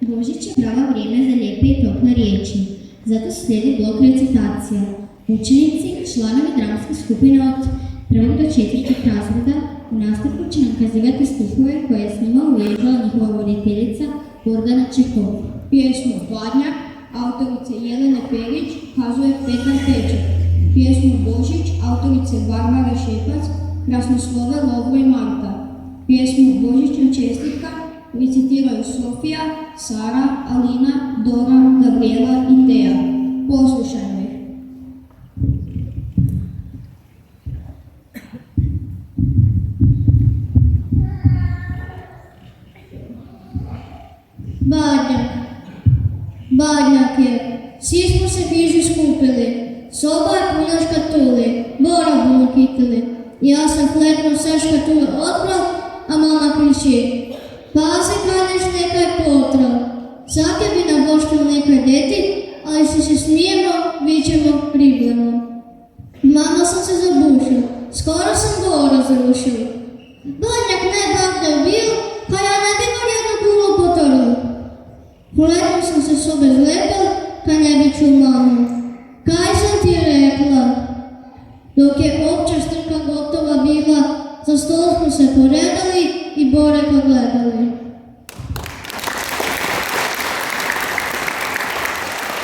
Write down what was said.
Božić je pravo vrijeme za lijepe i tople riječi, zato slijedi blok recitacija. Učenici, članovi dramske skupine od 1. do 4. razreda u nastavku će nam kazivati stihove koje je s njima uvježbala njihova voditeljica Gordana Čehov. Pjesmu Hladnjak autorice Jelene Perić kazuje Petar Peček. Pjesmu Božić autorice Barbara Šepac, krasnoslove Lovro i Marta. Pjesmu Božićna čestitka recitiraju Sofija, Sara, Alina, Dora, Gabriela i Teja. Poslušajmo ih. Badnjak je, svi smo se bliže skupili, soba je puna škatuli, borobu nakitili. Ja sam fletno sve škatule otprao, a mama kriči: pazi kaneš nekaj potra. Sad je bi naboštio nekaj deti, ali se smijemo, vičemo, priblemo. Mama sam se zabušio, skoro sam govor zarušio. Badnjak ne bagde bil, pa ja ne bi gorjedno puno potoril. Fletno sam se sobe zlepil, pa ne bi čul mamu. Kaj sam ti rekla? Dok je opća strka gotova bila, za stol smo se poredali i Boreka gledali.